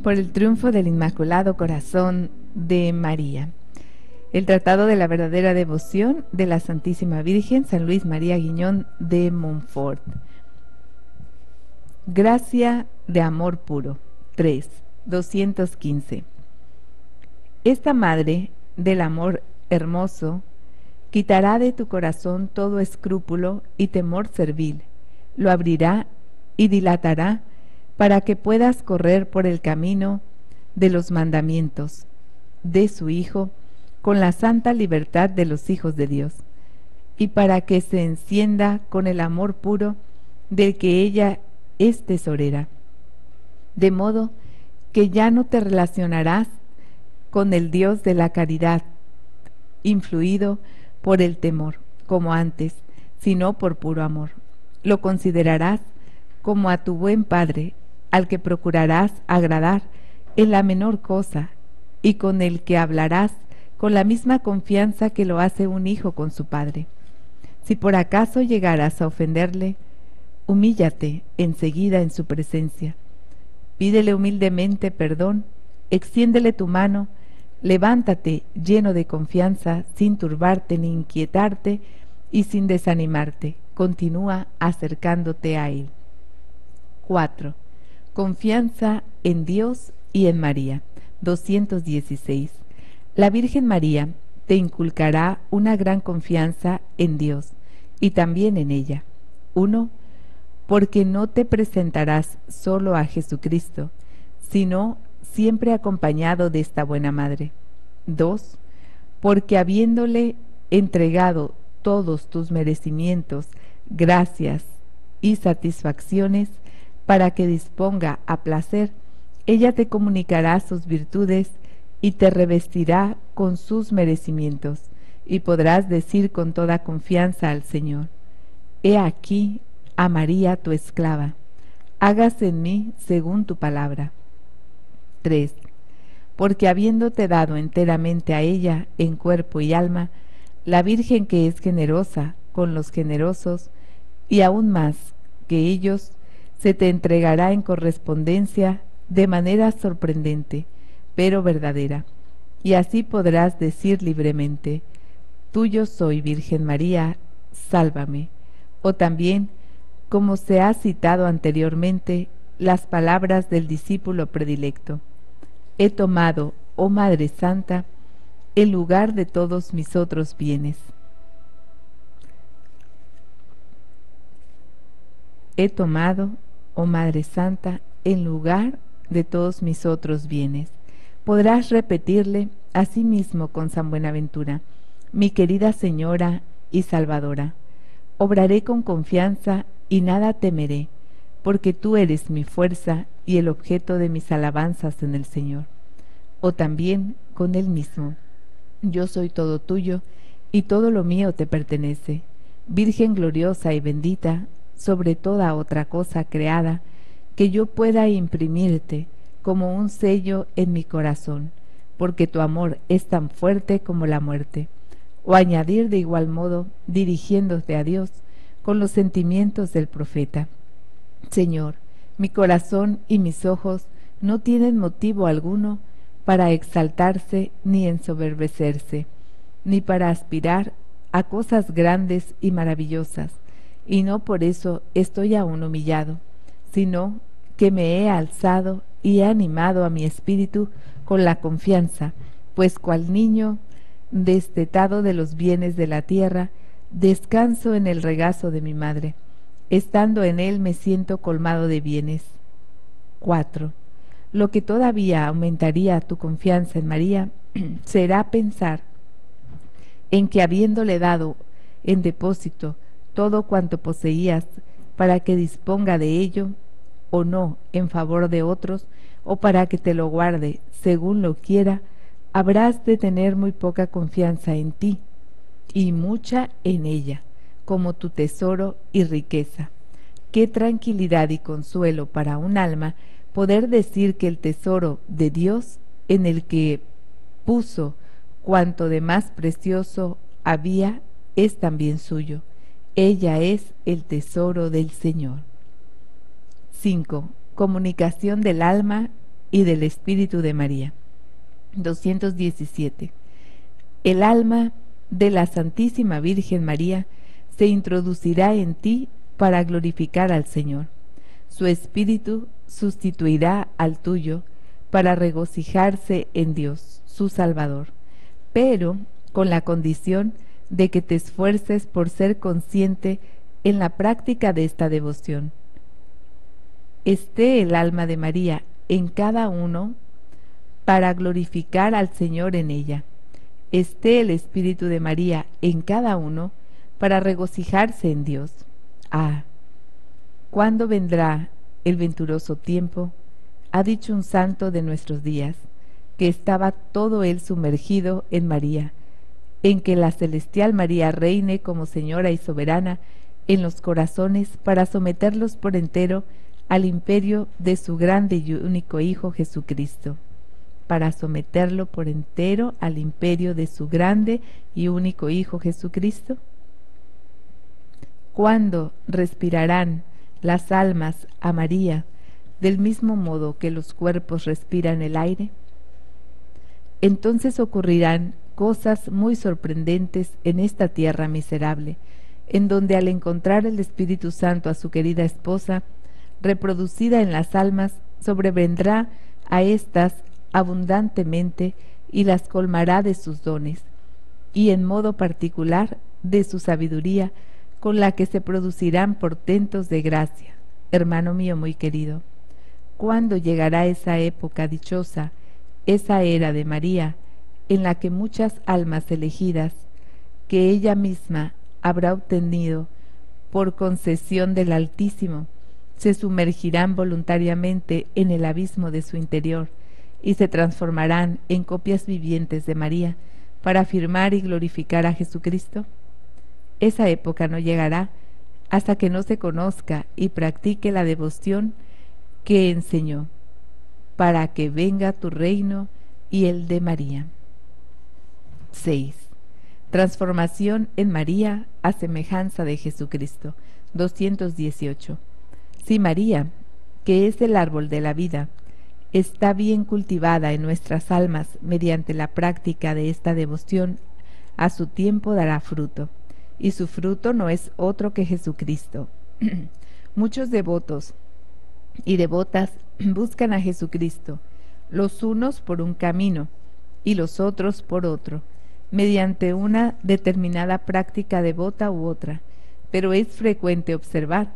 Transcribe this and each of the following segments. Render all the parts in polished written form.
por el triunfo del Inmaculado Corazón de María. El Tratado de la Verdadera Devoción de la Santísima Virgen, San Luis María Guiñón de Montfort. Gracia de amor puro. 3. 215. Esta Madre del amor hermoso quitará de tu corazón todo escrúpulo y temor servil, lo abrirá y dilatará para que puedas correr por el camino de los mandamientos de su Hijo con la santa libertad de los hijos de Dios, y para que se encienda con el amor puro del que ella es tesorera, de modo que ya no te relacionarás con el Dios de la caridad, influido por el temor, como antes, sino por puro amor. Lo considerarás como a tu buen Padre, al que procurarás agradar en la menor cosa, y con el que hablarás con la misma confianza que lo hace un hijo con su padre. Si por acaso llegaras a ofenderle, humíllate enseguida en su presencia. Pídele humildemente perdón, extiéndele tu mano, levántate lleno de confianza, sin turbarte ni inquietarte y sin desanimarte. Continúa acercándote a él. 4. Confianza en Dios y en María. 216. La Virgen María te inculcará una gran confianza en Dios y también en ella. 1. Porque no te presentarás solo a Jesucristo, sino siempre acompañado de esta buena Madre. 2. Porque habiéndole entregado todos tus merecimientos, gracias y satisfacciones, para que disponga a placer, ella te comunicará sus virtudes y te revestirá con sus merecimientos, y podrás decir con toda confianza al Señor: He aquí a María tu esclava, hágase en mí según tu palabra. 3. Porque habiéndote dado enteramente a ella en cuerpo y alma, la Virgen que es generosa con los generosos, y aún más que ellos, se te entregará en correspondencia de manera sorprendente, pero verdadera, y así podrás decir libremente: Tuyo soy, Virgen María, sálvame. O también, como se ha citado anteriormente, las palabras del discípulo predilecto: He tomado, oh Madre Santa, el lugar de todos mis otros bienes. He tomado, oh Madre Santa, en lugar de todos mis otros bienes. Podrás repetirle asimismo con San Buenaventura: Mi querida Señora y Salvadora, obraré con confianza y nada temeré, porque tú eres mi fuerza y el objeto de mis alabanzas en el Señor. O también con él mismo: Yo soy todo tuyo y todo lo mío te pertenece. Virgen gloriosa y bendita, sobre toda otra cosa creada, que yo pueda imprimirte como un sello en mi corazón, porque tu amor es tan fuerte como la muerte. O añadir de igual modo, dirigiéndote a Dios, con los sentimientos del profeta: Señor, mi corazón y mis ojos no tienen motivo alguno para exaltarse ni ensoberbecerse, ni para aspirar a cosas grandes y maravillosas, y no por eso estoy aún humillado, sino que me he alzado y he animado a mi espíritu con la confianza, pues cual niño destetado de los bienes de la tierra, descanso en el regazo de mi madre. Estando en él me siento colmado de bienes. 4. Lo que todavía aumentaría tu confianza en María será pensar en que, habiéndole dado en depósito todo cuanto poseías para que disponga de ello o no en favor de otros, o para que te lo guarde según lo quiera, habrás de tener muy poca confianza en ti y mucha en ella, como tu tesoro y riqueza. Qué tranquilidad y consuelo para un alma poder decir que el tesoro de Dios, en el que puso cuanto de más precioso había, es también suyo. Ella es el tesoro del Señor. 5. Comunicación del alma y del Espíritu de María. 217. El alma de la Santísima Virgen María se introducirá en ti para glorificar al Señor. Su espíritu sustituirá al tuyo para regocijarse en Dios, su Salvador, pero con la condición de que te esfuerces por ser consciente en la práctica de esta devoción. Esté el alma de María en cada uno para glorificar al Señor en ella. Esté el Espíritu de María en cada uno para regocijarse en Dios. Ah, ¿cuándo vendrá el venturoso tiempo? Ha dicho un santo de nuestros días, que estaba todo él sumergido en María, en que la celestial María reine como señora y soberana en los corazones para someterlos por entero al imperio de su grande y único Hijo Jesucristo, para someterlo por entero al imperio de su grande y único Hijo Jesucristo. ¿Cuándo respirarán las almas a María del mismo modo que los cuerpos respiran el aire? Entonces ocurrirán cosas muy sorprendentes en esta tierra miserable, en donde al encontrar el Espíritu Santo a su querida esposa, reproducida en las almas, sobrevendrá a éstas abundantemente y las colmará de sus dones, y en modo particular de su sabiduría, con la que se producirán portentos de gracia. Hermano mío muy querido, ¿cuándo llegará esa época dichosa, esa era de María, en la que muchas almas elegidas, que ella misma habrá obtenido por concesión del Altísimo, se sumergirán voluntariamente en el abismo de su interior y se transformarán en copias vivientes de María para afirmar y glorificar a Jesucristo? Esa época no llegará hasta que no se conozca y practique la devoción que enseñó, para que venga tu reino y el de María. 6. Transformación en María a semejanza de Jesucristo. 218. Si María, que es el árbol de la vida, está bien cultivada en nuestras almas mediante la práctica de esta devoción, a su tiempo dará fruto, y su fruto no es otro que Jesucristo. Muchos devotos y devotas buscan a Jesucristo, los unos por un camino y los otros por otro, mediante una determinada práctica devota u otra, pero es frecuente observar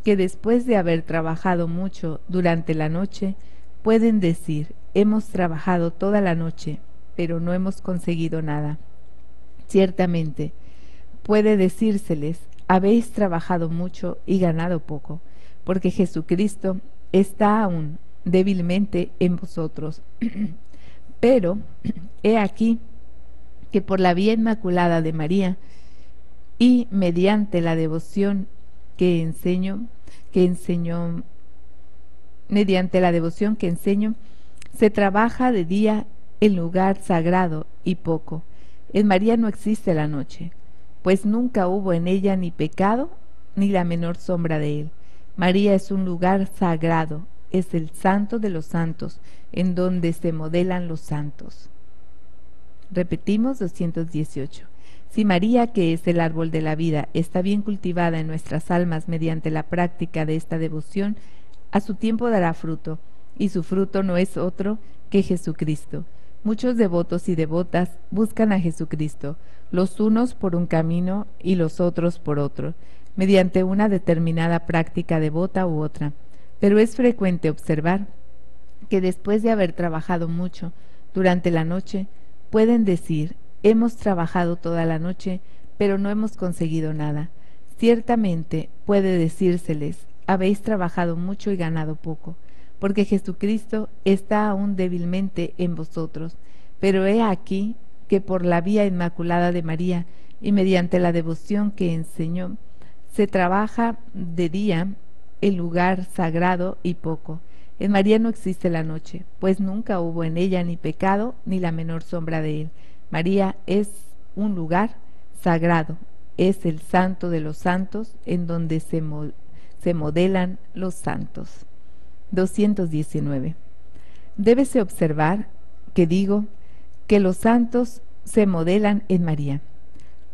que después de haber trabajado mucho durante la noche, pueden decir: hemos trabajado toda la noche, pero no hemos conseguido nada. Ciertamente, puede decírseles: habéis trabajado mucho y ganado poco, porque Jesucristo está aún débilmente en vosotros. Pero he aquí que por la vía inmaculada de María y mediante la devoción mediante la devoción que enseño, se trabaja de día en lugar sagrado y poco. En María no existe la noche, pues nunca hubo en ella ni pecado ni la menor sombra de él. María es un lugar sagrado, es el santo de los santos, en donde se modelan los santos. Repetimos 218. Si María, que es el árbol de la vida, está bien cultivada en nuestras almas mediante la práctica de esta devoción, a su tiempo dará fruto, y su fruto no es otro que Jesucristo. Muchos devotos y devotas buscan a Jesucristo, los unos por un camino y los otros por otro, mediante una determinada práctica devota u otra, pero es frecuente observar que después de haber trabajado mucho durante la noche, pueden decir: hemos trabajado toda la noche, pero no hemos conseguido nada. Ciertamente puede decírseles: habéis trabajado mucho y ganado poco, porque Jesucristo está aún débilmente en vosotros. Pero he aquí que por la vía inmaculada de María y mediante la devoción que enseñó, se trabaja de día el lugar sagrado y poco. En María no existe la noche, pues nunca hubo en ella ni pecado ni la menor sombra de él. María es un lugar sagrado, es el santo de los santos, en donde se modelan los santos. 219. Débese observar que digo que los santos se modelan en María.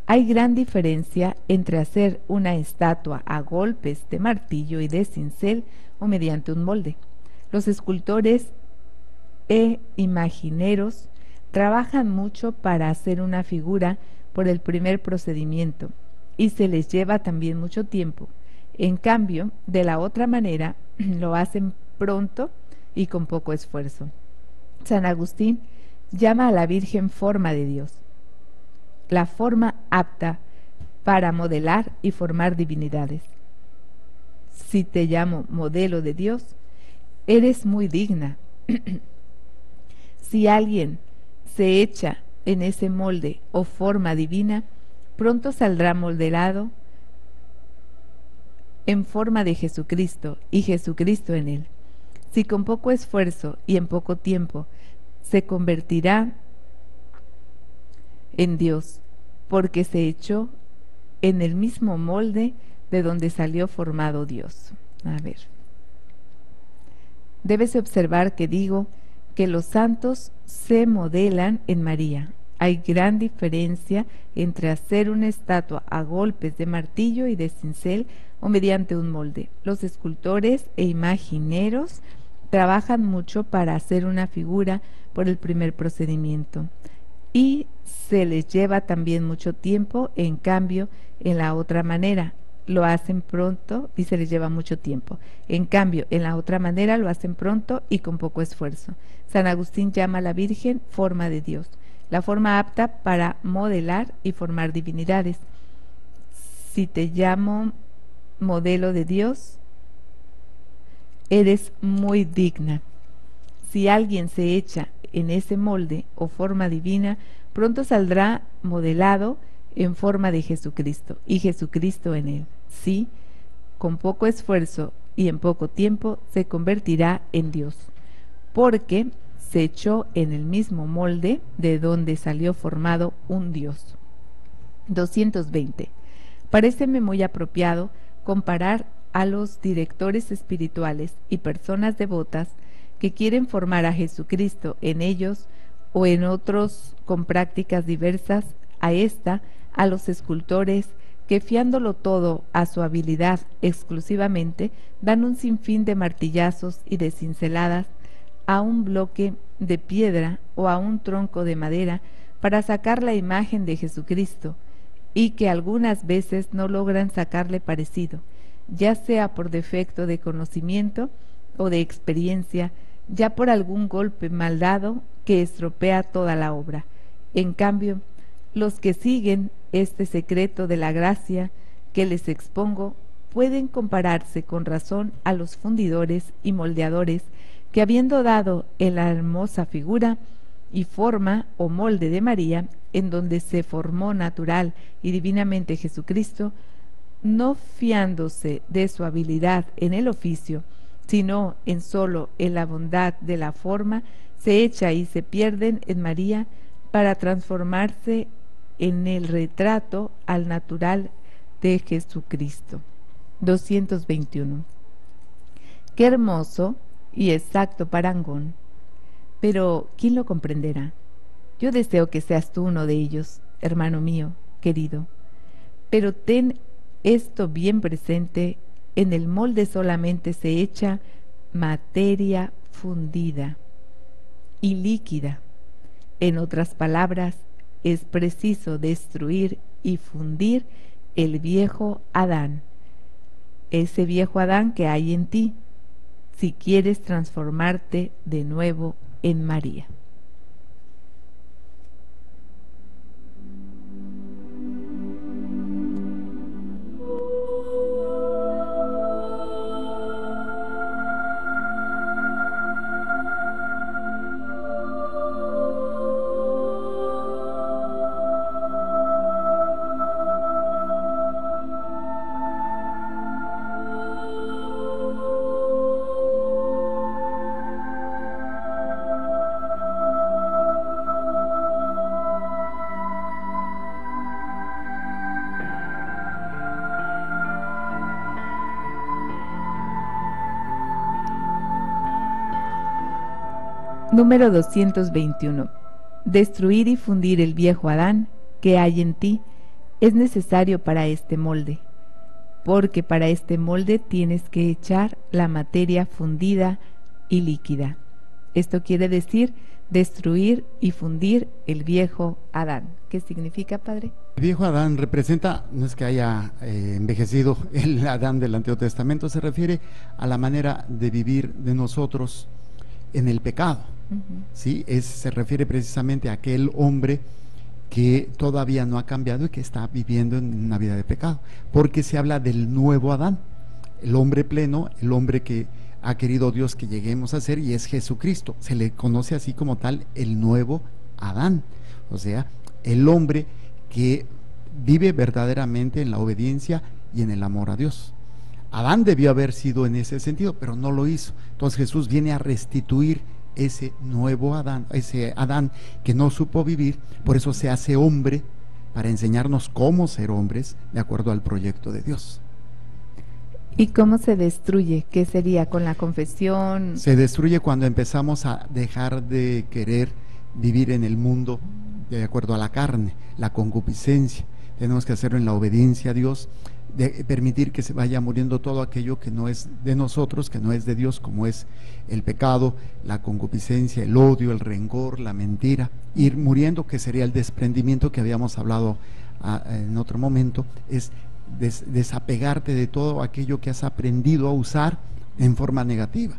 Hay gran diferencia entre hacer una estatua a golpes de martillo y de cincel o mediante un molde. Los escultores e imagineros trabajan mucho para hacer una figura por el primer procedimiento y se les lleva también mucho tiempo. En cambio, de la otra manera, lo hacen pronto y con poco esfuerzo. San Agustín llama a la Virgen forma de Dios, la forma apta para modelar y formar divinidades. Si te llamo modelo de Dios, eres muy digna. Si alguien se echa en ese molde o forma divina, pronto saldrá modelado en forma de Jesucristo y Jesucristo en él. Si con poco esfuerzo y en poco tiempo se convertirá en Dios, porque se echó en el mismo molde de donde salió formado Dios. A ver. Debes observar que digo que los santos se modelan en María. Hay gran diferencia entre hacer una estatua a golpes de martillo y de cincel o mediante un molde. Los escultores e imagineros trabajan mucho para hacer una figura por el primer procedimiento y se les lleva también mucho tiempo. En cambio, en la otra manera lo hacen pronto y se les lleva mucho tiempo. En cambio, en la otra manera lo hacen pronto y con poco esfuerzo. San Agustín llama a la Virgen forma de Dios, la forma apta para modelar y formar divinidades. Si te llamo modelo de Dios, eres muy digna. Si alguien se echa en ese molde o forma divina, pronto saldrá modelado en forma de Jesucristo y Jesucristo en él. Sí, con poco esfuerzo y en poco tiempo se convertirá en Dios, porque se echó en el mismo molde de donde salió formado un Dios. 220. Paréceme muy apropiado comparar a los directores espirituales y personas devotas que quieren formar a Jesucristo en ellos o en otros con prácticas diversas a los escultores que, fiándolo todo a su habilidad exclusivamente, dan un sinfín de martillazos y de cinceladas a un bloque de piedra o a un tronco de madera para sacar la imagen de Jesucristo, y que algunas veces no logran sacarle parecido, ya sea por defecto de conocimiento o de experiencia, ya por algún golpe mal dado que estropea toda la obra. En cambio, los que siguen este secreto de la gracia que les expongo pueden compararse con razón a los fundidores y moldeadores que, habiendo dado en la hermosa figura y forma o molde de María, en donde se formó natural y divinamente Jesucristo, no fiándose de su habilidad en el oficio, sino en solo en la bondad de la forma, se echa y se pierden en María para transformarse en el retrato al natural de Jesucristo. 221. Qué hermoso y exacto parangón, pero ¿quién lo comprenderá? Yo deseo que seas tú uno de ellos, hermano mío, querido, pero ten esto bien presente: en el molde solamente se echa materia fundida y líquida. En otras palabras, es preciso destruir y fundir el viejo Adán, ese viejo Adán que hay en ti, si quieres transformarte de nuevo en María. Número 221. Destruir y fundir el viejo Adán que hay en ti es necesario para este molde, porque para este molde tienes que echar la materia fundida y líquida. Esto quiere decir destruir y fundir el viejo Adán. ¿Qué significa, padre? El viejo Adán representa, no es que haya envejecido el Adán del Antiguo Testamento, se refiere a la manera de vivir de nosotros en el pecado. ¿Sí? Se refiere precisamente a aquel hombre que todavía no ha cambiado y que está viviendo en una vida de pecado, porque se habla del nuevo Adán, el hombre pleno, el hombre que ha querido Dios que lleguemos a ser, y es Jesucristo. Se le conoce así como tal, el nuevo Adán, o sea, el hombre que vive verdaderamente en la obediencia y en el amor a Dios. Adán debió haber sido en ese sentido, pero no lo hizo. Entonces Jesús viene a restituir ese nuevo Adán, ese Adán que no supo vivir. Por eso se hace hombre, para enseñarnos cómo ser hombres de acuerdo al proyecto de Dios. ¿Y cómo se destruye? ¿Qué sería? ¿Con la confesión? Se destruye cuando empezamos a dejar de querer vivir en el mundo de acuerdo a la carne, la concupiscencia. Tenemos que hacerlo en la obediencia a Dios, de permitir que se vaya muriendo todo aquello que no es de nosotros, que no es de Dios, como es el pecado, la concupiscencia, el odio, el rencor, la mentira, ir muriendo, que sería el desprendimiento que habíamos hablado en otro momento, es desapegarte de todo aquello que has aprendido a usar en forma negativa,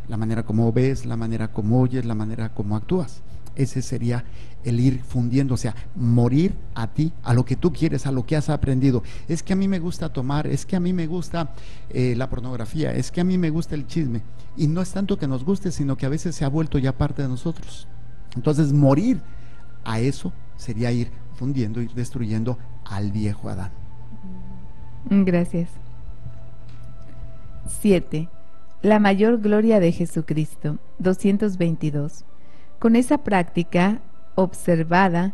la manera como ves, la manera como oyes, la manera como actúas. Ese sería el ir fundiendo, o sea, morir a ti, a lo que tú quieres, a lo que has aprendido. Es que a mí me gusta tomar, es que a mí me gusta la pornografía, es que a mí me gusta el chisme. Y no es tanto que nos guste, sino que a veces se ha vuelto ya parte de nosotros. Entonces, morir a eso sería ir fundiendo, ir destruyendo al viejo Adán. Gracias. 7. La mayor gloria de Jesucristo. 222. Con esa práctica observada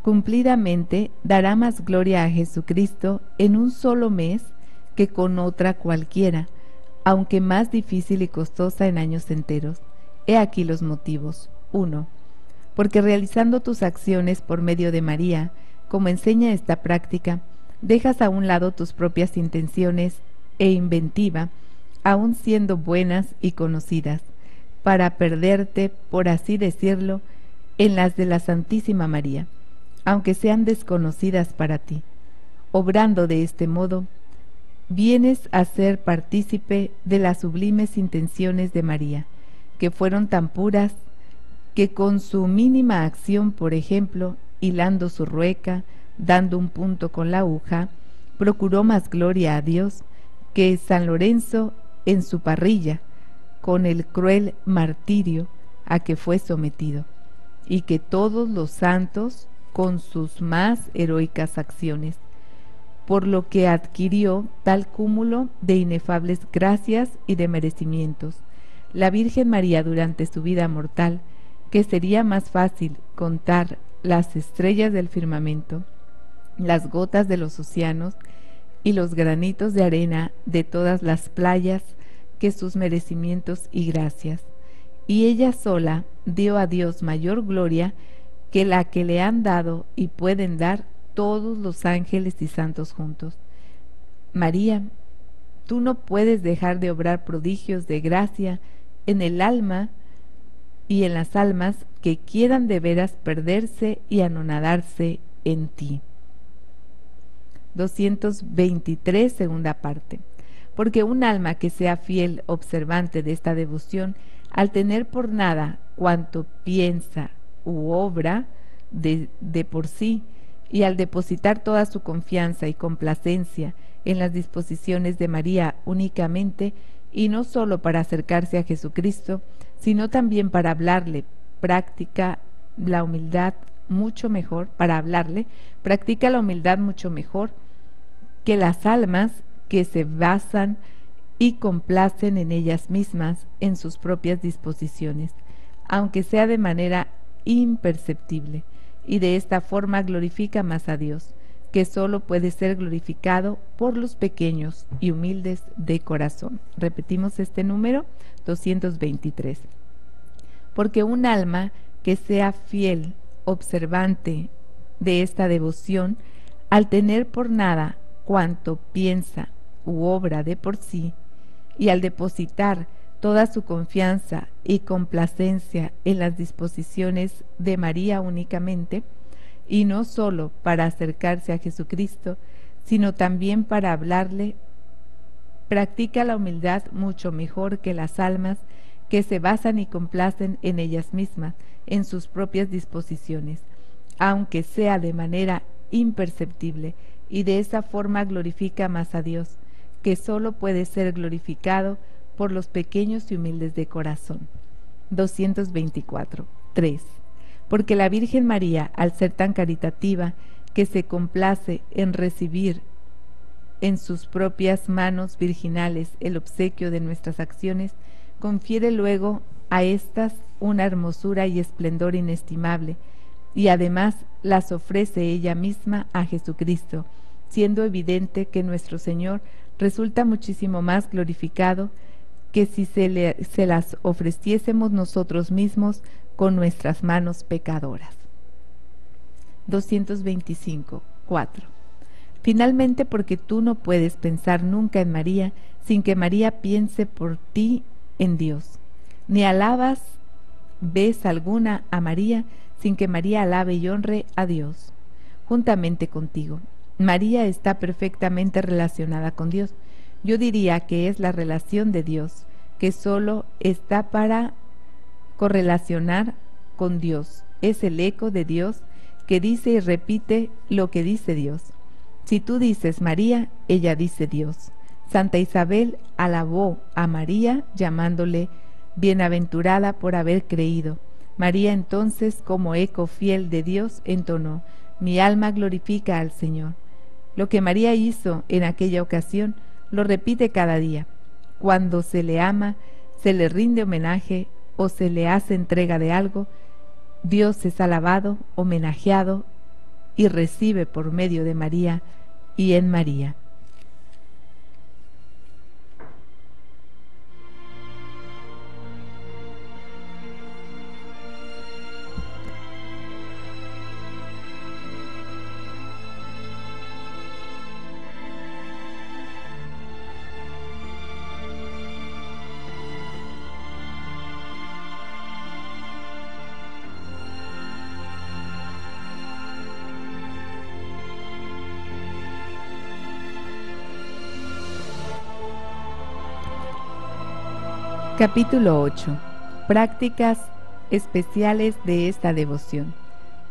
cumplidamente dará más gloria a Jesucristo en un solo mes que con otra cualquiera, aunque más difícil y costosa en años enteros. He aquí los motivos. 1. Porque realizando tus acciones por medio de María, como enseña esta práctica, dejas a un lado tus propias intenciones e inventiva, aun siendo buenas y conocidas, para perderte, por así decirlo, en las de la Santísima María, aunque sean desconocidas para ti. Obrando de este modo, vienes a ser partícipe de las sublimes intenciones de María, que fueron tan puras que con su mínima acción, por ejemplo, hilando su rueca, dando un punto con la aguja, procuró más gloria a Dios que San Lorenzo en su parrilla, con el cruel martirio a que fue sometido, y que todos los santos con sus más heroicas acciones, por lo que adquirió tal cúmulo de inefables gracias y de merecimientos la Virgen María durante su vida mortal, que sería más fácil contar las estrellas del firmamento, las gotas de los océanos y los granitos de arena de todas las playas que sus merecimientos y gracias. Y ella sola dio a Dios mayor gloria que la que le han dado y pueden dar todos los ángeles y santos juntos. María, tú no puedes dejar de obrar prodigios de gracia en el alma y en las almas que quieran de veras perderse y anonadarse en ti. 223, segunda parte. Porque un alma que sea fiel observante de esta devoción, al tener por nada cuanto piensa u obra de por sí, y al depositar toda su confianza y complacencia en las disposiciones de María únicamente, y no sólo para acercarse a Jesucristo, sino también para hablarle, practica la humildad mucho mejor que las almas que se basan y complacen en ellas mismas, en sus propias disposiciones, aunque sea de manera imperceptible, y de esta forma glorifica más a Dios, que solo puede ser glorificado por los pequeños y humildes de corazón. Repetimos este número, 223. porque un alma que sea fiel, observante de esta devoción, al tener por nada cuanto piensa u obra de por sí, y al depositar toda su confianza y complacencia en las disposiciones de María únicamente, y no sólo para acercarse a Jesucristo, sino también para hablarle, practica la humildad mucho mejor que las almas que se basan y complacen en ellas mismas, en sus propias disposiciones, aunque sea de manera imperceptible, y de esa forma glorifica más a Dios, que sólo puede ser glorificado por los pequeños y humildes de corazón. 224. 3. Porque la Virgen María, al ser tan caritativa, que se complace en recibir en sus propias manos virginales el obsequio de nuestras acciones, confiere luego a éstas una hermosura y esplendor inestimable, y además las ofrece ella misma a Jesucristo, siendo evidente que nuestro Señor resulta muchísimo más glorificado que si se las ofreciésemos nosotros mismos con nuestras manos pecadoras. 225. 4. Finalmente, porque tú no puedes pensar nunca en María sin que María piense por ti en Dios, ni alabas vez alguna a María sin que María alabe y honre a Dios juntamente contigo. María está perfectamente relacionada con Dios. Yo diría que es la relación de Dios, que solo está para correlacionar con Dios. Es el eco de Dios que dice y repite lo que dice Dios. Si tú dices María, ella dice Dios. Santa Isabel alabó a María llamándole bienaventurada por haber creído. María entonces, como eco fiel de Dios, entonó: mi alma glorifica al Señor. Lo que María hizo en aquella ocasión lo repite cada día. Cuando se le ama, se le rinde homenaje o se le hace entrega de algo, Dios es alabado, homenajeado y recibe por medio de María y en María. Capítulo 8. Prácticas especiales de esta devoción.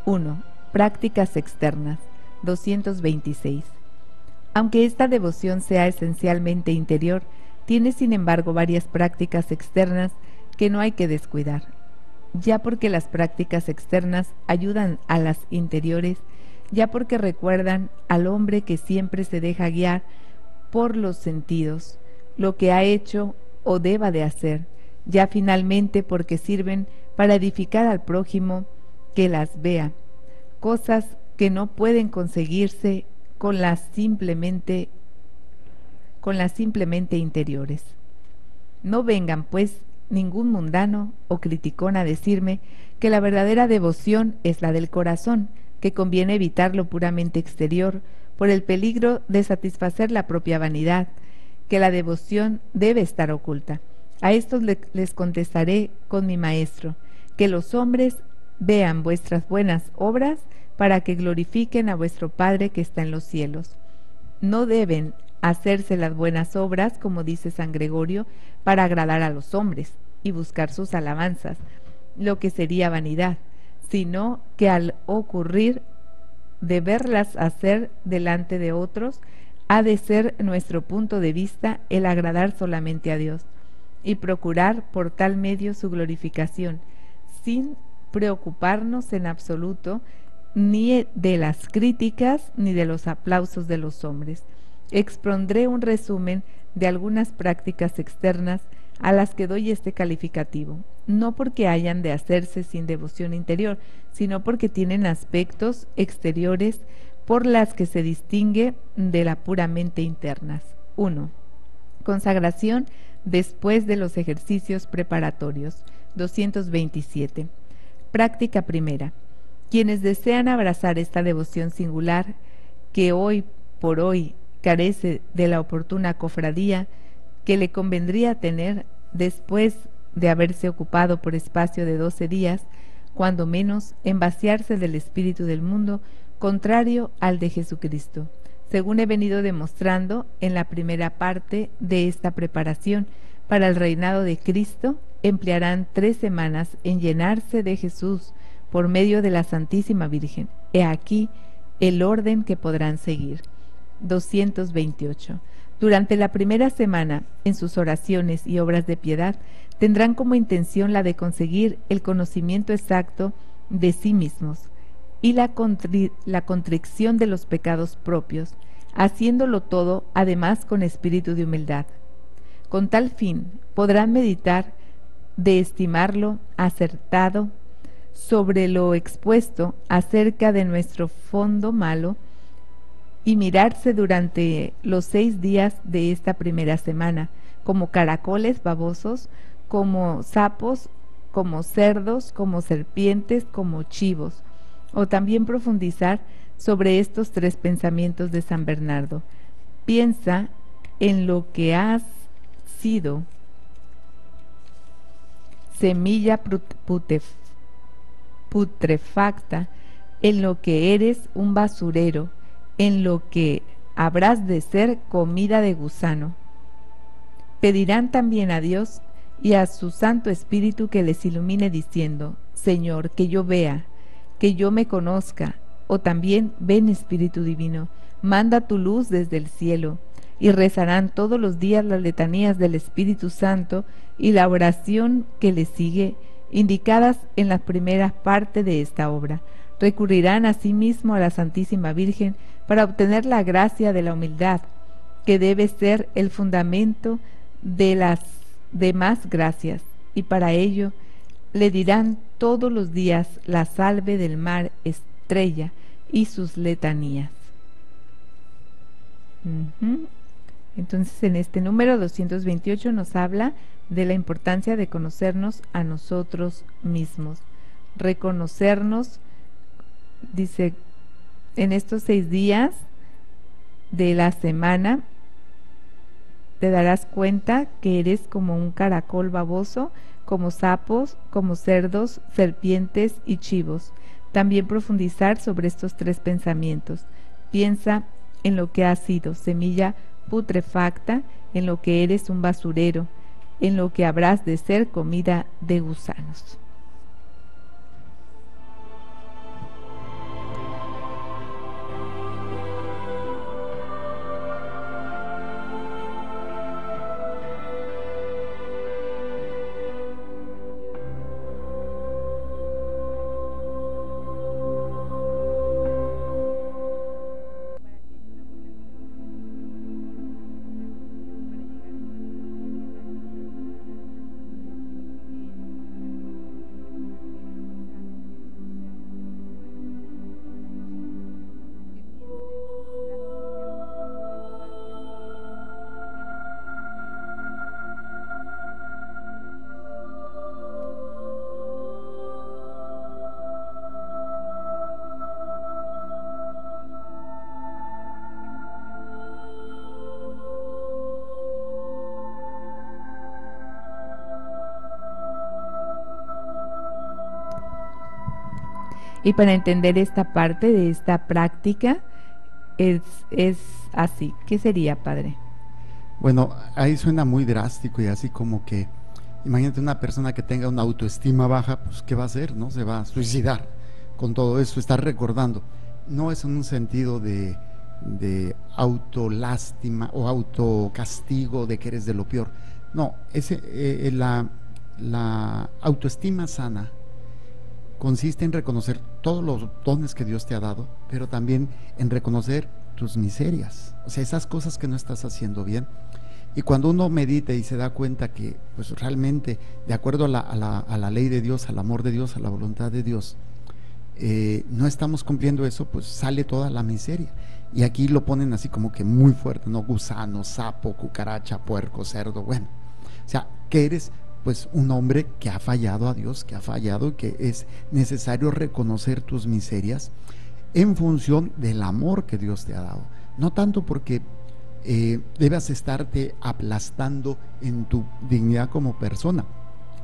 1. Prácticas externas. 226. Aunque esta devoción sea esencialmente interior, tiene sin embargo varias prácticas externas que no hay que descuidar. Ya porque las prácticas externas ayudan a las interiores, ya porque recuerdan al hombre que siempre se deja guiar por los sentidos, lo que ha hecho o deba de hacer, ya finalmente porque sirven para edificar al prójimo que las vea, cosas que no pueden conseguirse con las simplemente interiores. No vengan, pues, ningún mundano o criticón a decirme que la verdadera devoción es la del corazón, que conviene evitar lo puramente exterior por el peligro de satisfacer la propia vanidad, que la devoción debe estar oculta. A estos les contestaré con mi maestro, que los hombres vean vuestras buenas obras para que glorifiquen a vuestro Padre que está en los cielos. No deben hacerse las buenas obras, como dice San Gregorio, para agradar a los hombres y buscar sus alabanzas, lo que sería vanidad, sino que al ocurrir de verlas hacer delante de otros, ha de ser nuestro punto de vista el agradar solamente a Dios y procurar por tal medio su glorificación, sin preocuparnos en absoluto ni de las críticas ni de los aplausos de los hombres. Expondré un resumen de algunas prácticas externas a las que doy este calificativo, no porque hayan de hacerse sin devoción interior, sino porque tienen aspectos exteriores por las que se distingue de la puramente internas. 1. Consagración después de los ejercicios preparatorios. 227. Práctica primera. Quienes desean abrazar esta devoción singular, que hoy por hoy carece de la oportuna cofradía que le convendría tener después de haberse ocupado por espacio de 12 días, cuando menos, en vaciarse del espíritu del mundo, contrario al de Jesucristo, según he venido demostrando en la primera parte de esta preparación para el reinado de Cristo, emplearán 3 semanas en llenarse de Jesús por medio de la Santísima Virgen. He aquí el orden que podrán seguir. 228. Durante la primera semana, en sus oraciones y obras de piedad, tendrán como intención la de conseguir el conocimiento exacto de sí mismos y la contrición de los pecados propios, haciéndolo todo además con espíritu de humildad. Con tal fin podrán meditar de estimarlo acertado sobre lo expuesto acerca de nuestro fondo malo y mirarse durante los 6 días de esta primera semana como caracoles babosos, como sapos, como cerdos, como serpientes, como chivos, o también profundizar sobre estos 3 pensamientos de San Bernardo. Piensa en lo que has sido, semilla putrefacta, en lo que eres un basurero, en lo que habrás de ser comida de gusano. Pedirán también a Dios y a su Santo Espíritu que les ilumine diciendo: Señor, que yo vea, que yo me conozca, o también ven Espíritu Divino, manda tu luz desde el cielo, y rezarán todos los días las letanías del Espíritu Santo y la oración que le sigue, indicadas en la primera parte de esta obra. Recurrirán asimismo a la Santísima Virgen para obtener la gracia de la humildad, que debe ser el fundamento de las demás gracias, y para ello le dirán todos los días la salve del mar Estrella y sus letanías. Entonces, en este número 228 nos habla de la importancia de conocernos a nosotros mismos, reconocernos, dice, en estos 6 días de la semana te darás cuenta que eres como un caracol baboso, como sapos, como cerdos, serpientes y chivos. También profundizar sobre estos 3 pensamientos. Piensa en lo que has sido, semilla putrefacta, en lo que eres un basurero, en lo que habrás de ser comida de gusanos. Y para entender esta parte de esta práctica es así. ¿Qué sería, Padre? Bueno, ahí suena muy drástico y así como que, imagínate una persona que tenga una autoestima baja, pues ¿qué va a hacer? ¿No? Se va a suicidar con todo eso, estar recordando. No es en un sentido de autolástima o autocastigo de que eres de lo peor. No, la autoestima sana consiste en reconocer todos los dones que Dios te ha dado, pero también en reconocer tus miserias, o sea, esas cosas que no estás haciendo bien. Y cuando uno medita y se da cuenta que pues realmente, de acuerdo a la ley de Dios, al amor de Dios, a la voluntad de Dios, no estamos cumpliendo eso, pues sale toda la miseria. Y aquí lo ponen así como que muy fuerte, ¿no? Gusano, sapo, cucaracha, puerco, cerdo, bueno. O sea, que eres pues un hombre que ha fallado a Dios, que ha fallado y que es necesario reconocer tus miserias en función del amor que Dios te ha dado. No tanto porque debas estarte aplastando en tu dignidad como persona,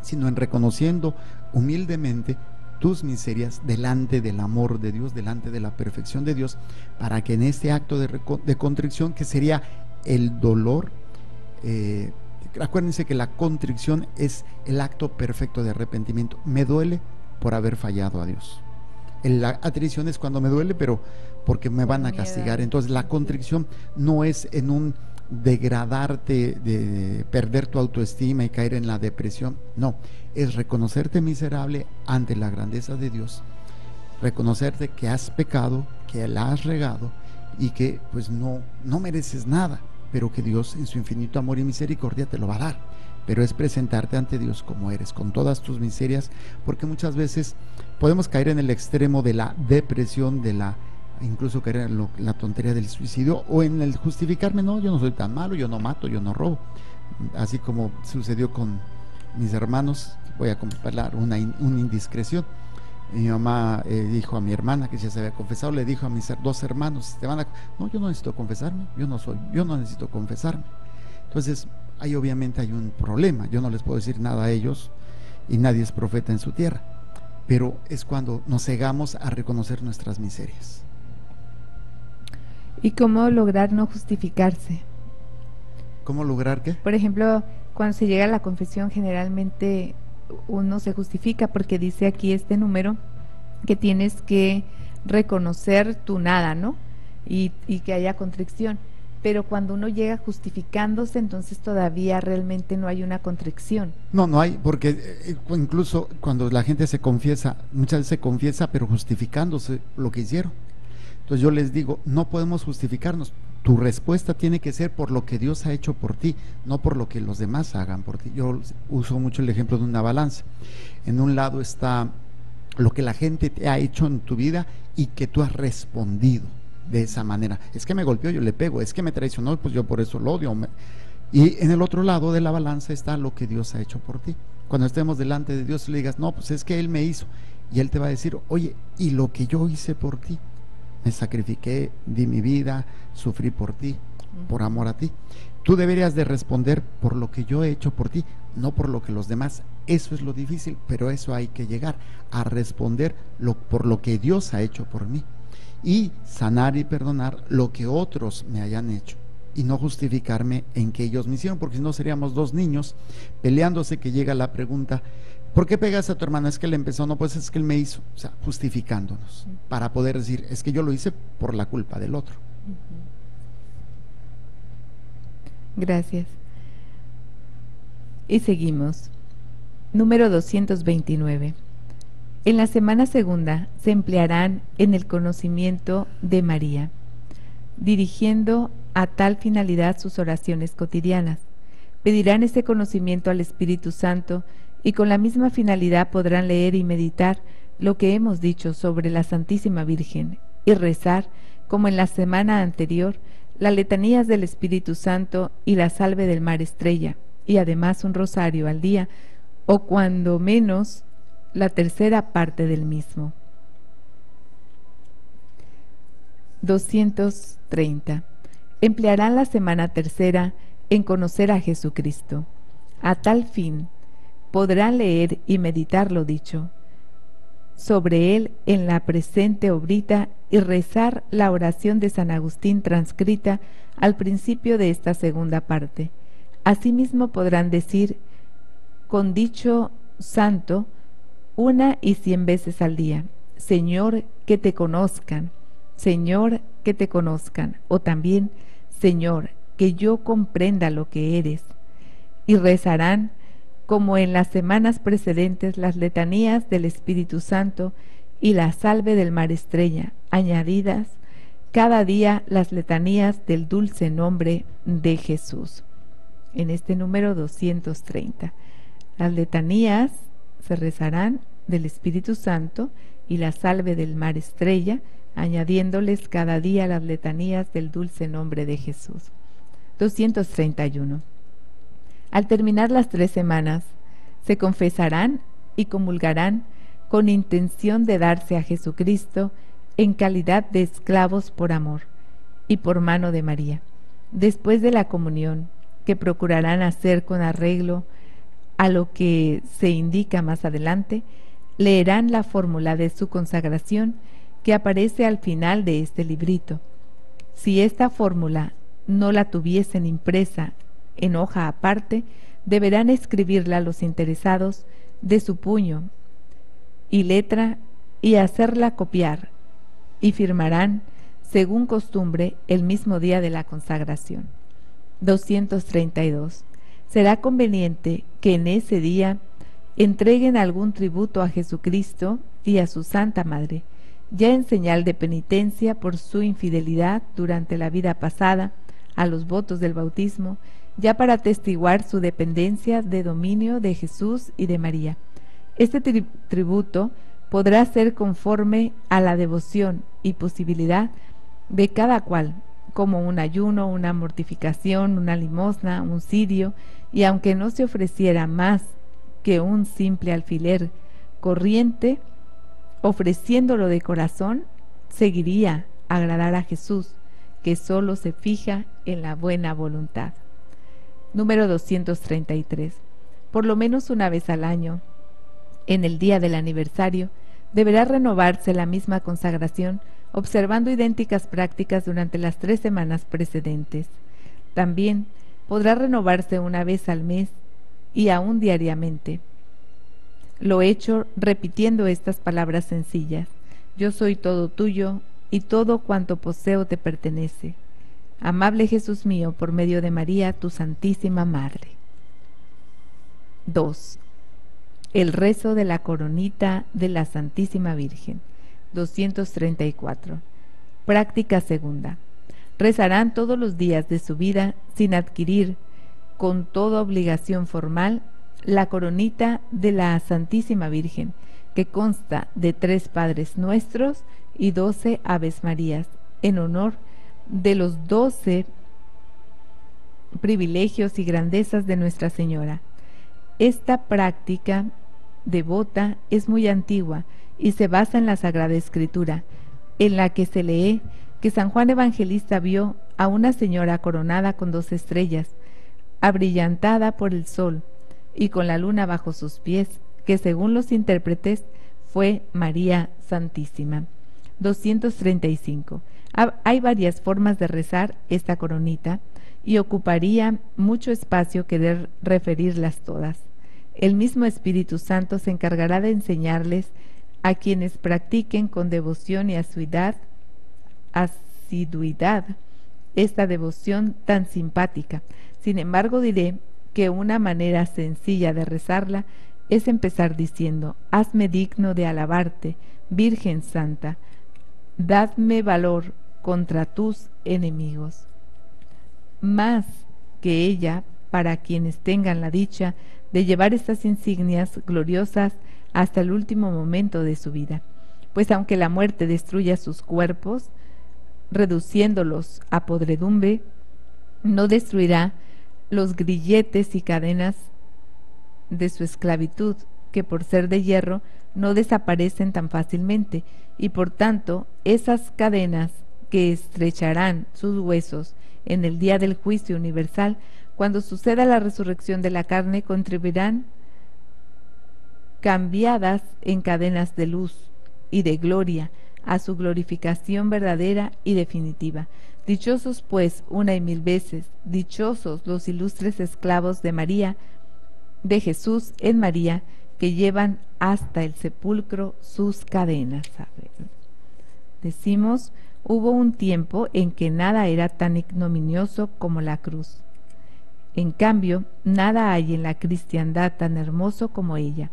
sino en reconociendo humildemente tus miserias delante del amor de Dios, delante de la perfección de Dios, para que en este acto de contrición, que sería el dolor, acuérdense que la contrición es el acto perfecto de arrepentimiento. Me duele por haber fallado a Dios. La atrición es cuando me duele, pero porque me van a castigar. Entonces la contrición no es en un degradarte, de perder tu autoestima y caer en la depresión. No, es reconocerte miserable ante la grandeza de Dios, reconocerte que has pecado, que la has regado y que pues no mereces nada, pero que Dios en su infinito amor y misericordia te lo va a dar. Pero es presentarte ante Dios como eres, con todas tus miserias, porque muchas veces podemos caer en el extremo de la depresión, incluso caer en la tontería del suicidio, o en el justificarme. No, yo no soy tan malo, yo no mato, yo no robo, así como sucedió con mis hermanos. Voy a comparar una indiscreción. Mi mamá dijo a mi hermana que ya se había confesado, le dijo a mis dos hermanos, no, yo no necesito confesarme, yo no necesito confesarme. Entonces ahí obviamente hay un problema. Yo no les puedo decir nada a ellos y nadie es profeta en su tierra, pero es cuando nos cegamos a reconocer nuestras miserias. ¿Y cómo lograr no justificarse? ¿Cómo lograr qué? Por ejemplo, cuando se llega a la confesión, generalmente uno se justifica porque dice aquí este número que tienes que reconocer tu nada, ¿no? Y que haya contrición. Pero cuando uno llega justificándose, entonces todavía realmente no hay una contrición. No hay, porque incluso cuando la gente se confiesa, muchas veces se confiesa pero justificándose lo que hicieron. Entonces yo les digo, no podemos justificarnos. Tu respuesta tiene que ser por lo que Dios ha hecho por ti, no por lo que los demás hagan por ti. Yo uso mucho el ejemplo de una balanza. En un lado está lo que la gente te ha hecho en tu vida y que tú has respondido de esa manera. Es que me golpeó, yo le pego. Es que me traicionó, pues yo por eso lo odio. Y en el otro lado de la balanza está lo que Dios ha hecho por ti. Cuando estemos delante de Dios, le digas, no, pues es que Él me hizo. Y Él te va a decir, oye, ¿y lo que yo hice por ti? Me sacrifiqué, di mi vida, sufrí por ti, por amor a ti. Tú deberías de responder por lo que yo he hecho por ti, no por lo que los demás. Eso es lo difícil, pero eso hay que llegar a responder por lo que Dios ha hecho por mí, y sanar y perdonar lo que otros me hayan hecho, y no justificarme en que ellos me hicieron, porque si no seríamos dos niños peleándose, que llega la pregunta, ¿por qué pegas a tu hermano? Es que él empezó. No, pues es que él me hizo. O sea, justificándonos para poder decir, es que yo lo hice por la culpa del otro. Gracias. Y seguimos. Número 229. En la semana segunda se emplearán en el conocimiento de María, dirigiendo a tal finalidad sus oraciones cotidianas. Pedirán ese conocimiento al Espíritu Santo y con la misma finalidad podrán leer y meditar lo que hemos dicho sobre la Santísima Virgen y rezar, como en la semana anterior, las letanías del Espíritu Santo y la salve del Mar Estrella, y además un rosario al día, o cuando menos la tercera parte del mismo. 230. Emplearán la semana tercera en conocer a Jesucristo. A tal fin, podrán leer y meditar lo dicho sobre él en la presente obrita y rezar la oración de San Agustín transcrita al principio de esta segunda parte. Asimismo podrán decir con dicho santo 100 veces al día, Señor, que te conozcan, Señor, que te conozcan, o también, Señor, que yo comprenda lo que eres. Y rezarán, como en las semanas precedentes, las letanías del Espíritu Santo y la salve del Mar Estrella, añadidas cada día las letanías del dulce nombre de Jesús. En este número 230, las letanías se rezarán del Espíritu Santo y la salve del Mar Estrella, añadiéndoles cada día las letanías del dulce nombre de Jesús. 231. Al terminar las 3 semanas, se confesarán y comulgarán con intención de darse a Jesucristo en calidad de esclavos por amor y por mano de María. Después de la comunión, que procurarán hacer con arreglo a lo que se indica más adelante, leerán la fórmula de su consagración que aparece al final de este librito. Si esta fórmula no la tuviesen impresa en hoja aparte, deberán escribirla los interesados de su puño y letra y hacerla copiar, y firmarán, según costumbre, el mismo día de la consagración. 232. Será conveniente que en ese día entreguen algún tributo a Jesucristo y a su Santa Madre, ya en señal de penitencia por su infidelidad durante la vida pasada a los votos del bautismo, ya para atestiguar su dependencia de dominio de Jesús y de María. Este tributo podrá ser conforme a la devoción y posibilidad de cada cual, como un ayuno, una mortificación, una limosna, un cirio, y aunque no se ofreciera más que un simple alfiler corriente, ofreciéndolo de corazón, seguiría agradar a Jesús, que solo se fija en la buena voluntad. Número 233. Por lo menos una vez al año, en el día del aniversario, deberá renovarse la misma consagración, observando idénticas prácticas durante las 3 semanas precedentes. También podrá renovarse una vez al mes y aún diariamente. Lo hecho repitiendo estas palabras sencillas: yo soy todo tuyo y todo cuanto poseo te pertenece. Amable Jesús mío, por medio de María, tu Santísima Madre. 2. El rezo de la coronita de la Santísima Virgen. 234. Práctica segunda. Rezarán todos los días de su vida, sin adquirir, con toda obligación formal, la coronita de la Santísima Virgen, que consta de 3 Padres Nuestros y 12 Aves Marías, en honor de los 12 privilegios y grandezas de Nuestra Señora. Esta práctica devota es muy antigua y se basa en la Sagrada Escritura, en la que se lee que San Juan Evangelista vio a una señora coronada con 2 estrellas, abrillantada por el sol y con la luna bajo sus pies, que según los intérpretes fue María Santísima. 235. Hay varias formas de rezar esta coronita y ocuparía mucho espacio querer referirlas todas. El mismo Espíritu Santo se encargará de enseñarles a quienes practiquen con devoción y asiduidad esta devoción tan simpática. Sin embargo, diré que una manera sencilla de rezarla es empezar diciendo: hazme digno de alabarte, Virgen Santa, dadme valor contra tus enemigos. Más que ella, para quienes tengan la dicha de llevar estas insignias gloriosas hasta el último momento de su vida, pues aunque la muerte destruya sus cuerpos, reduciéndolos a podredumbre, no destruirá los grilletes y cadenas de su esclavitud, que por ser de hierro no desaparecen tan fácilmente, y por tanto esas cadenas que estrecharán sus huesos en el día del juicio universal, cuando suceda la resurrección de la carne, contribuirán cambiadas en cadenas de luz y de gloria a su glorificación verdadera y definitiva. Dichosos pues, una y 1000 veces, dichosos los ilustres esclavos de María, de Jesús en María, que llevan hasta el sepulcro sus cadenas. A ver, decimos: hubo un tiempo en que nada era tan ignominioso como la cruz. En cambio, nada hay en la cristiandad tan hermoso como ella.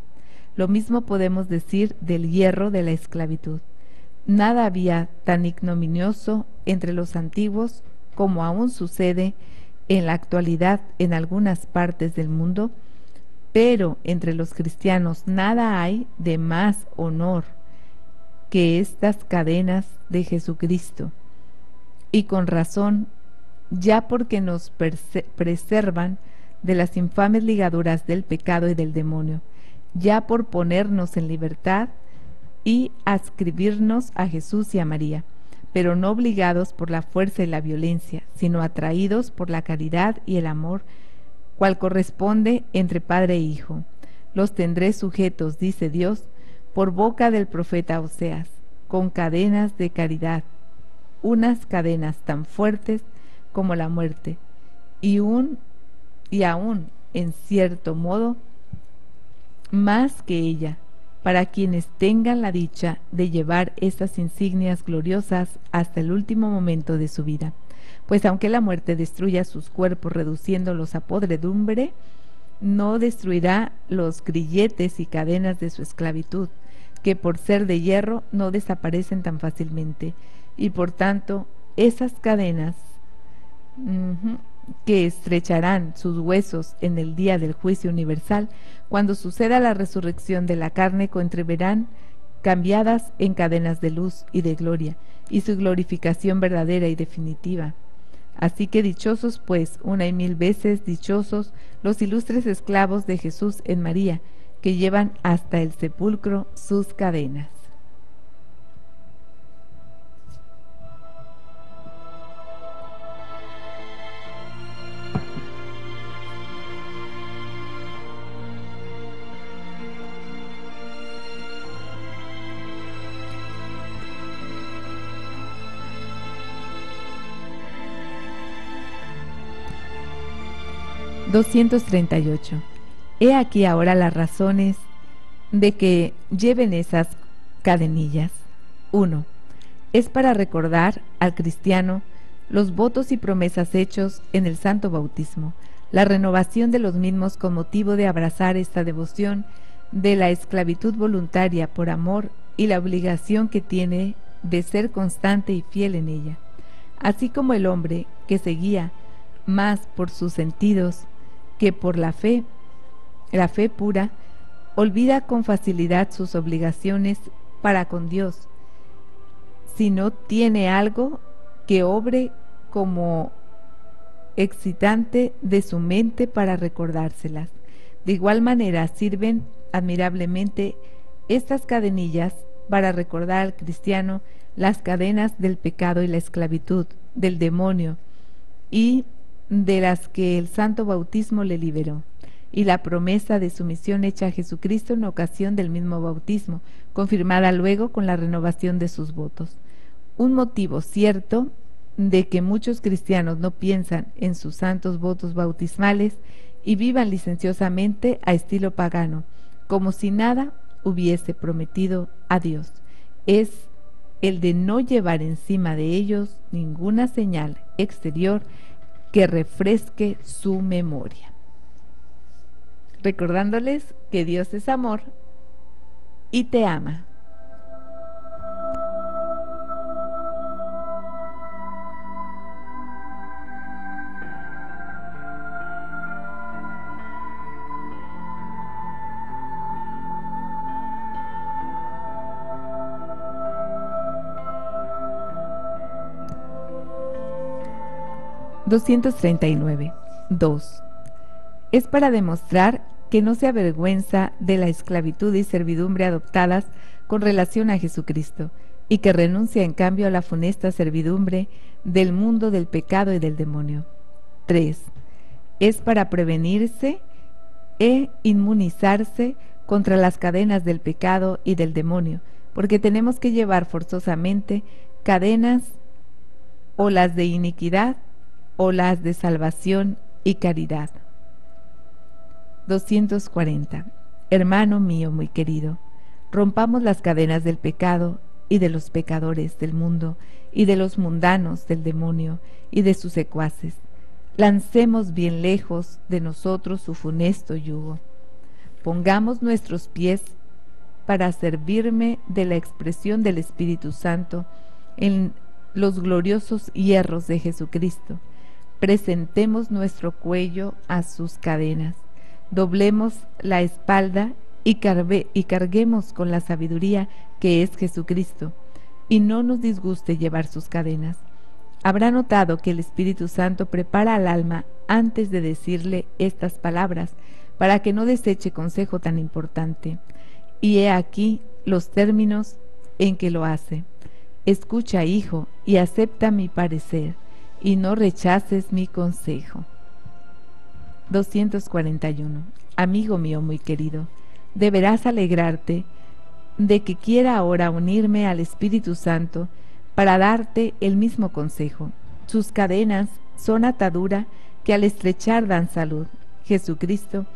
Lo mismo podemos decir del hierro de la esclavitud. Nada había tan ignominioso entre los antiguos como aún sucede en la actualidad en algunas partes del mundo, pero entre los cristianos nada hay de más honor que estas cadenas de Jesucristo, y con razón, ya porque nos preservan de las infames ligaduras del pecado y del demonio, ya por ponernos en libertad y adscribirnos a Jesús y a María, pero no obligados por la fuerza y la violencia, sino atraídos por la caridad y el amor, cual corresponde entre Padre e Hijo. Los tendré sujetos, dice Dios, por boca del profeta Oseas, con cadenas de caridad, unas cadenas tan fuertes como la muerte, y aún, en cierto modo, más que ella, para quienes tengan la dicha de llevar estas insignias gloriosas hasta el último momento de su vida. Pues aunque la muerte destruya sus cuerpos reduciéndolos a podredumbre, no destruirá los grilletes y cadenas de su esclavitud, que por ser de hierro no desaparecen tan fácilmente, y por tanto esas cadenas que estrecharán sus huesos en el día del juicio universal, cuando suceda la resurrección de la carne, entreverán cambiadas en cadenas de luz y de gloria, y su glorificación verdadera y definitiva. Así que dichosos, pues, una y mil veces dichosos los ilustres esclavos de Jesús en María, que llevan hasta el sepulcro sus cadenas. (238) He aquí ahora las razones de que lleven esas cadenillas. 1. Es para recordar al cristiano los votos y promesas hechos en el santo bautismo, la renovación de los mismos con motivo de abrazar esta devoción de la esclavitud voluntaria por amor y la obligación que tiene de ser constante y fiel en ella, así como el hombre que se guía más por sus sentidos que por la fe pura, olvida con facilidad sus obligaciones para con Dios, si no tiene algo que obre como excitante de su mente para recordárselas. De igual manera sirven admirablemente estas cadenillas para recordar al cristiano las cadenas del pecado y la esclavitud, del demonio, y de las que el santo bautismo le liberó, y la promesa de sumisión hecha a Jesucristo en ocasión del mismo bautismo, confirmada luego con la renovación de sus votos. Un motivo cierto de que muchos cristianos no piensan en sus santos votos bautismales y vivan licenciosamente a estilo pagano, como si nada hubiese prometido a Dios, es el de no llevar encima de ellos ninguna señal exterior que refresque su memoria. Recordándoles que Dios es amor y te ama. (239) 2. Es para demostrar que no se avergüenza de la esclavitud y servidumbre adoptadas con relación a Jesucristo, y que renuncia en cambio a la funesta servidumbre del mundo del pecado y del demonio. 3. Es para prevenirse e inmunizarse contra las cadenas del pecado y del demonio, porque tenemos que llevar forzosamente cadenas, o las de iniquidad o las de salvación y caridad. 240. Hermano mío muy querido, rompamos las cadenas del pecado y de los pecadores del mundo y de los mundanos del demonio y de sus secuaces. Lancemos bien lejos de nosotros su funesto yugo. Pongamos nuestros pies para servirme de la expresión del Espíritu Santo en los gloriosos hierros de Jesucristo. Presentemos nuestro cuello a sus cadenas, doblemos la espalda y carguemos con la sabiduría que es Jesucristo, y no nos disguste llevar sus cadenas. Habrá notado que el Espíritu Santo prepara al alma antes de decirle estas palabras, para que no deseche consejo tan importante. Y he aquí los términos en que lo hace. Escucha, hijo, y acepta mi parecer, y no rechaces mi consejo. 241. Amigo mío muy querido, deberás alegrarte de que quiera ahora unirme al Espíritu Santo para darte el mismo consejo. Sus cadenas son atadura que al estrechar dan salud. Jesucristo,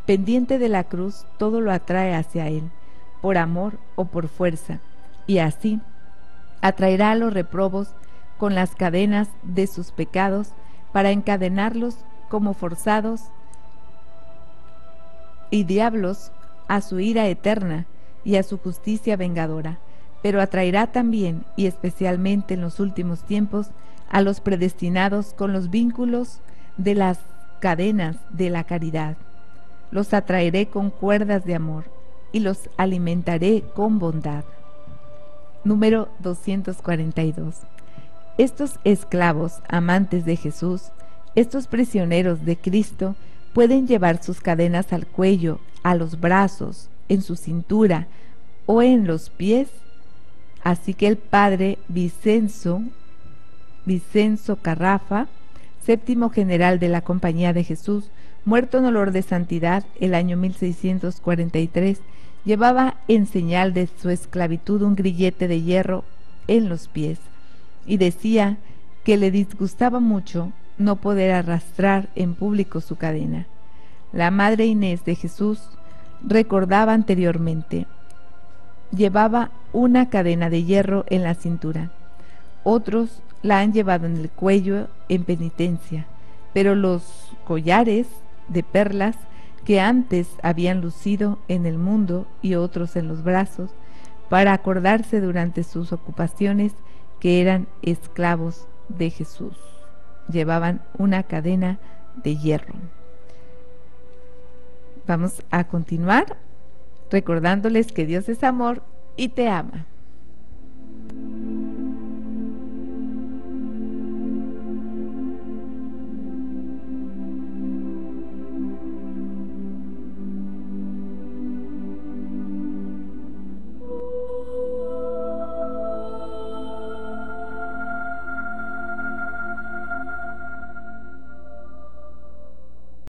pendiente de la cruz, todo lo atrae hacia Él, por amor o por fuerza, y así atraerá a los reprobos con las cadenas de sus pecados para encadenarlos como forzados y diablos a su ira eterna y a su justicia vengadora, pero atraerá también, y especialmente en los últimos tiempos, a los predestinados con los vínculos de las cadenas de la caridad. Los atraeré con cuerdas de amor y los alimentaré con bondad. Número 242. Estos esclavos amantes de Jesús, estos prisioneros de Cristo, pueden llevar sus cadenas al cuello, a los brazos, en su cintura o en los pies. Así que el padre Vicenzo Carrafa, séptimo general de la Compañía de Jesús, muerto en olor de santidad el año 1643, llevaba en señal de su esclavitud un grillete de hierro en los pies, y decía que le disgustaba mucho no poder arrastrar en público su cadena. La Madre Inés de Jesús recordaba anteriormente, llevaba una cadena de hierro en la cintura. Otros la han llevado en el cuello en penitencia, pero los collares de perlas que antes habían lucido en el mundo y otros en los brazos, para acordarse durante sus ocupaciones que eran esclavos de Jesús. Llevaban una cadena de hierro. Vamos a continuar recordándoles que Dios es amor y te ama.